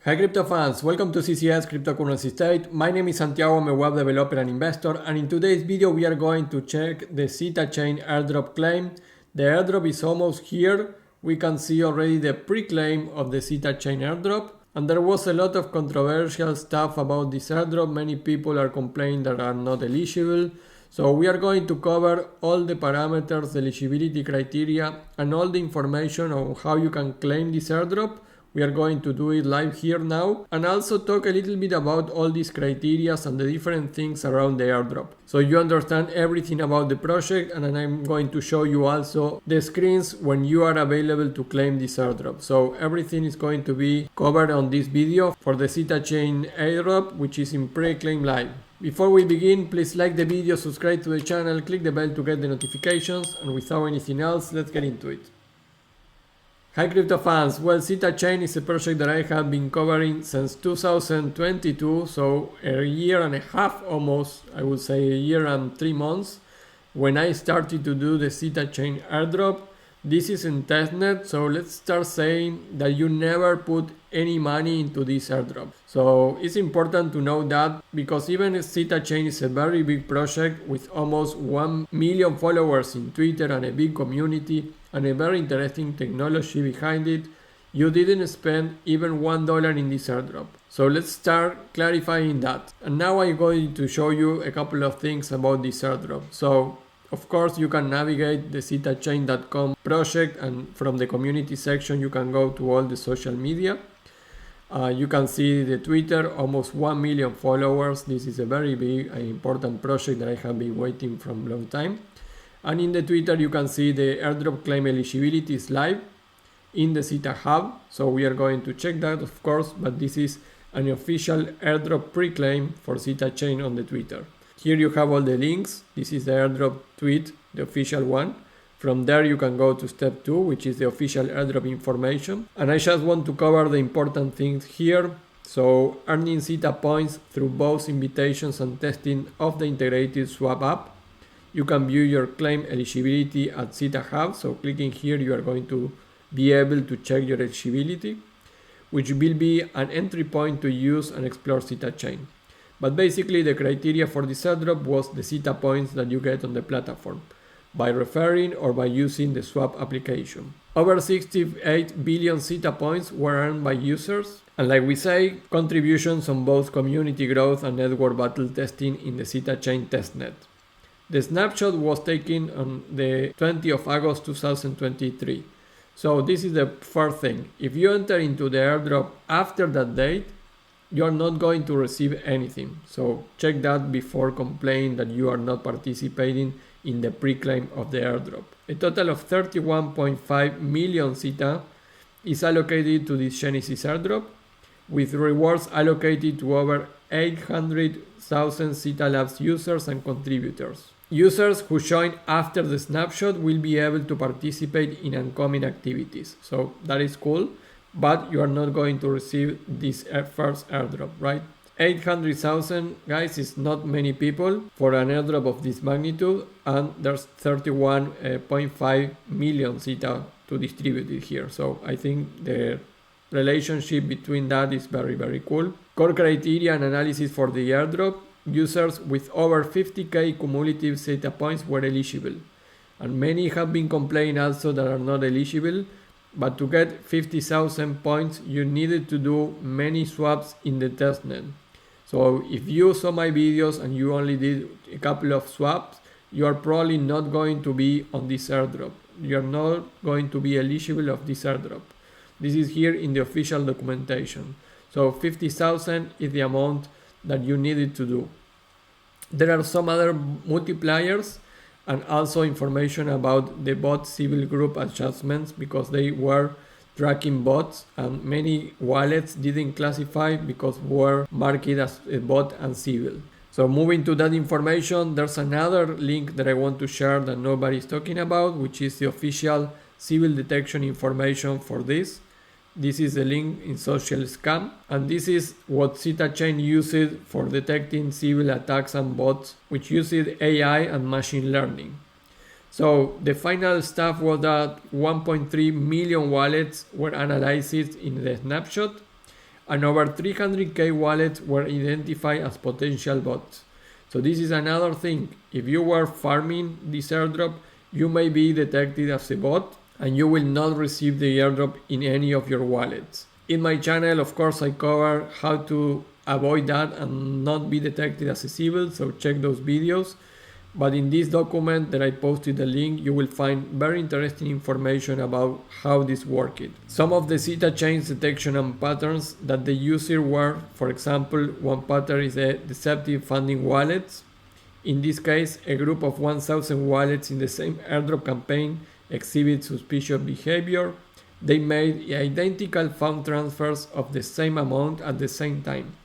Hi crypto fans, welcome to CCS Cryptocurrency State. My name is Santiago, I'm a web developer and investor, and in today's video we are going to check the Zeta Chain Airdrop claim. The airdrop is almost here. We can see already the pre-claim of the Zeta Chain Airdrop, and there was a lot of controversial stuff about this airdrop. Many people are complaining that are not eligible. So we are going to cover all the parameters, the eligibility criteria, and all the information on how you can claim this airdrop. We are going to do it live here now, and also talk a little bit about all these criteria and the different things around the airdrop, so you understand everything about the project. And then I'm going to show you also the screens when you are available to claim this airdrop. So everything is going to be covered on this video for the Zeta Chain Airdrop, which is in pre-claim live. Before we begin, please like the video, subscribe to the channel, click the bell to get the notifications, and without anything else, let's get into it. Hi crypto fans, well, Zeta Chain is a project that I have been covering since 2022, so a year and a half almost, I would say a year and 3 months, when I started to do the Zeta Chain airdrop. This is in Testnet, so let's start saying that you never put any money into this airdrop. So it's important to know that, because even if Zeta Chain is a very big project with almost 1 million followers in Twitter and a big community and a very interesting technology behind it, you didn't spend even $1 in this airdrop. So let's start clarifying that. And now I'm going to show you a couple of things about this airdrop. So of course you can navigate the ZetaChain.com project, and from the community section you can go to all the social media. You can see the Twitter, almost 1 million followers. This is a very big and important project that I have been waiting for a long time. And in the Twitter you can see the airdrop claim eligibility is live in the Zeta Hub. So we are going to check that, of course, but this is an official airdrop pre-claim for Zeta Chain on the Twitter. Here you have all the links. This is the airdrop tweet, the official one. From there you can go to step 2, which is the official airdrop information. And I just want to cover the important things here. So earning Zeta points through both invitations and testing of the integrated swap app. You can view your claim eligibility at Zeta Hub. So clicking here you are going to be able to check your eligibility, which will be an entry point to use and explore Zeta Chain. But basically the criteria for this airdrop was the Zeta points that you get on the platform by referring or by using the swap application. Over 68 billion Zeta points were earned by users, and like we say, contributions on both community growth and network battle testing in the Zeta Chain testnet. The snapshot was taken on the 20th of August 2023. So this is the first thing. If you enter into the airdrop after that date, you are not going to receive anything. So check that before complaining that you are not participating in the pre-claim of the airdrop. A total of 31.5 million Zeta is allocated to this Genesis airdrop, with rewards allocated to over 800,000 Zeta Labs users and contributors. Users who join after the snapshot will be able to participate in upcoming activities. So that is cool, but you are not going to receive this first airdrop, right? 800,000 guys is not many people for an airdrop of this magnitude, and there's 31.5 million Zeta to distribute it here. So I think the relationship between that is very, very cool. Core criteria and analysis for the airdrop. Users with over 50k cumulative Zeta points were eligible, and many have been complaining also that are not eligible. But to get 50,000 points you needed to do many swaps in the testnet. So if you saw my videos and you only did a couple of swaps, you are probably not going to be on this airdrop. You are not going to be eligible of this airdrop. This is here in the official documentation. So 50,000 is the amount that you needed to do. There are some other multipliers and also information about the bot Sybil group adjustments, because they were tracking bots and many wallets didn't classify because were marked as a bot and Sybil. So moving to that information, there's another link that I want to share that nobody's talking about, which is the official Sybil detection information for this. This is the link in Social Scam, and this is what Zeta Chain uses for detecting Sybil attacks and bots, which uses AI and machine learning. So the final stuff was that 1.3 million wallets were analyzed in the snapshot, and over 300k wallets were identified as potential bots. So this is another thing. If you were farming this airdrop, you may be detected as a bot and you will not receive the airdrop in any of your wallets. In my channel, of course, I cover how to avoid that and not be detected as a Sybil, so check those videos. But in this document that I posted the link, you will find very interesting information about how this worked. Some of the Zeta chains detection and patterns that the user were, for example, one pattern is a deceptive funding wallets. In this case, a group of 1,000 wallets in the same airdrop campaign exhibit suspicious behavior. They made identical fund transfers of the same amount at the same time,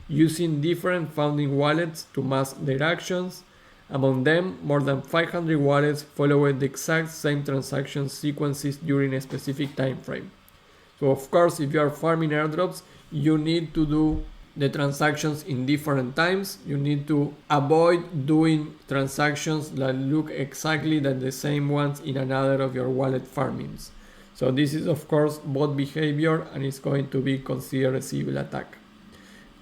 using different funding wallets to mask their actions. Among them, more than 500 wallets followed the exact same transaction sequences during a specific time frame. So of course, if you are farming airdrops, you need to do the transactions in different times. You need to avoid doing transactions that look exactly like the same ones in another of your wallet farmings. So this is of course bot behavior and it's going to be considered a Sybil attack.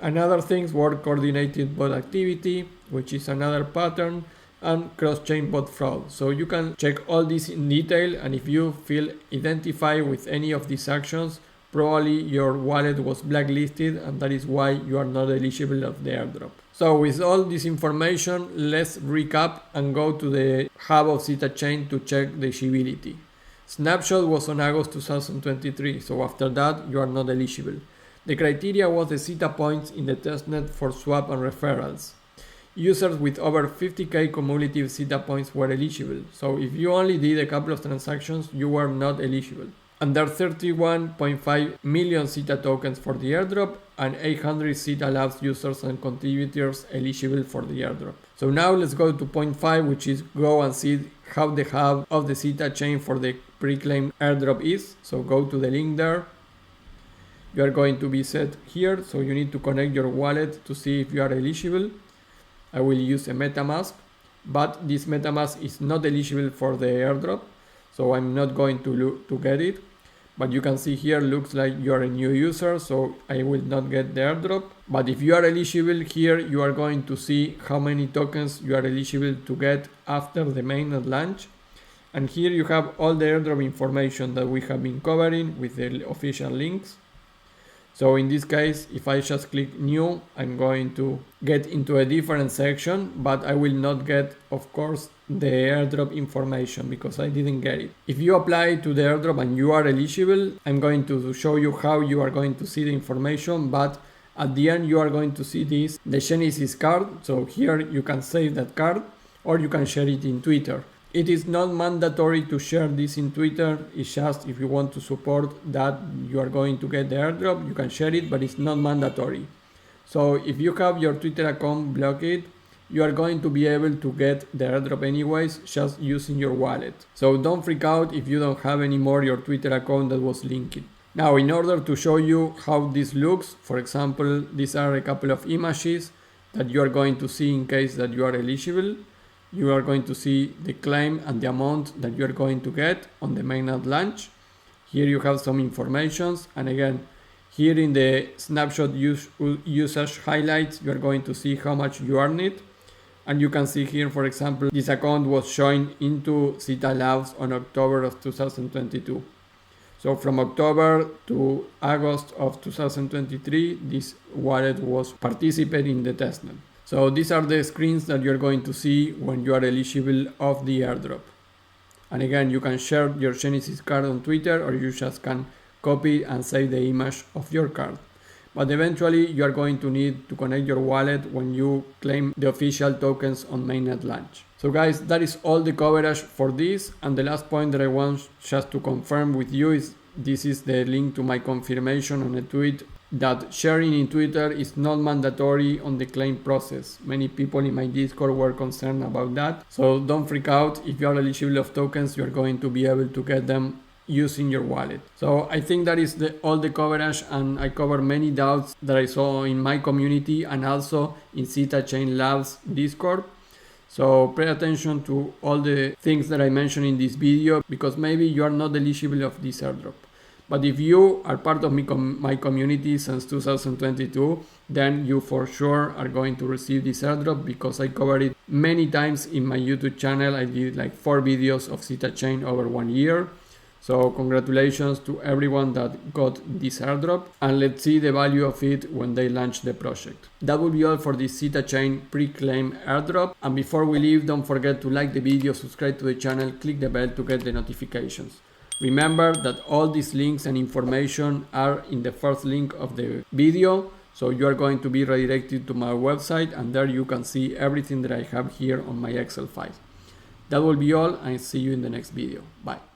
Another things were coordinated bot activity, which is another pattern, and cross-chain bot fraud. So you can check all this in detail, and if you feel identified with any of these actions, probably your wallet was blacklisted and that is why you are not eligible of the airdrop. So with all this information, let's recap and go to the hub of ZetaChain to check the eligibility. Snapshot was on August 2023, so after that you are not eligible. The criteria was the Zeta points in the testnet for swap and referrals. Users with over 50k cumulative Zeta points were eligible, so if you only did a couple of transactions, you were not eligible. And there are 31.5 million Zeta tokens for the airdrop and 800 Zeta Labs users and contributors eligible for the airdrop. So now let's go to point 5, which is go and see how the hub of the Zeta chain for the pre-claim airdrop is. So go to the link there. You are going to be set here, so you need to connect your wallet to see if you are eligible. I will use a MetaMask, but this MetaMask is not eligible for the airdrop, so I'm not going to get it. But you can see here, looks like you are a new user, so I will not get the airdrop. But if you are eligible here, you are going to see how many tokens you are eligible to get after the mainnet launch. And here you have all the airdrop information that we have been covering with the official links. So in this case, if I just click new, I'm going to get into a different section, but I will not get, of course, the airdrop information because I didn't get it. If you apply to the airdrop and you are eligible, I'm going to show you how you are going to see the information, but at the end you are going to see this, the Genesis card. So here you can save that card or you can share it in Twitter. It is not mandatory to share this in Twitter. It's just if you want to support that you are going to get the airdrop, you can share it, but it's not mandatory. So if you have your Twitter account blocked, you are going to be able to get the airdrop anyways, just using your wallet. So don't freak out if you don't have anymore your Twitter account that was linked. Now, in order to show you how this looks, for example, these are a couple of images that you are going to see in case that you are eligible. You are going to see the claim and the amount that you are going to get on the mainnet launch. Here you have some informations, and again, here in the snapshot usage highlights, you are going to see how much you earned it. And you can see here, for example, this account was joined into Zeta Labs on October of 2022. So from October to August of 2023, this wallet was participating in the testnet. So these are the screens that you're going to see when you are eligible of the airdrop. And again, you can share your Genesis card on Twitter, or you just can copy and save the image of your card. But eventually you are going to need to connect your wallet when you claim the official tokens on mainnet launch. So guys, that is all the coverage for this. And the last point that I want just to confirm with you is this is the link to my confirmation on a tweet that sharing in Twitter is not mandatory on the claim process. Many people in my Discord were concerned about that. So don't freak out. If you are eligible of tokens, you are going to be able to get them using your wallet. So I think that is all the coverage, and I cover many doubts that I saw in my community and also in ZetaChain Labs Discord. So pay attention to all the things that I mentioned in this video, because maybe you are not eligible of this airdrop. But if you are part of my community since 2022, then you for sure are going to receive this airdrop because I covered it many times in my YouTube channel. I did like 4 videos of ZetaChain over 1 year. So congratulations to everyone that got this airdrop, and let's see the value of it when they launch the project. That will be all for this ZetaChain pre-claim airdrop. And before we leave, don't forget to like the video, subscribe to the channel, click the bell to get the notifications. Remember that all these links and information are in the first link of the video. So you are going to be redirected to my website, and there you can see everything that I have here on my Excel file. That will be all, and see you in the next video. Bye.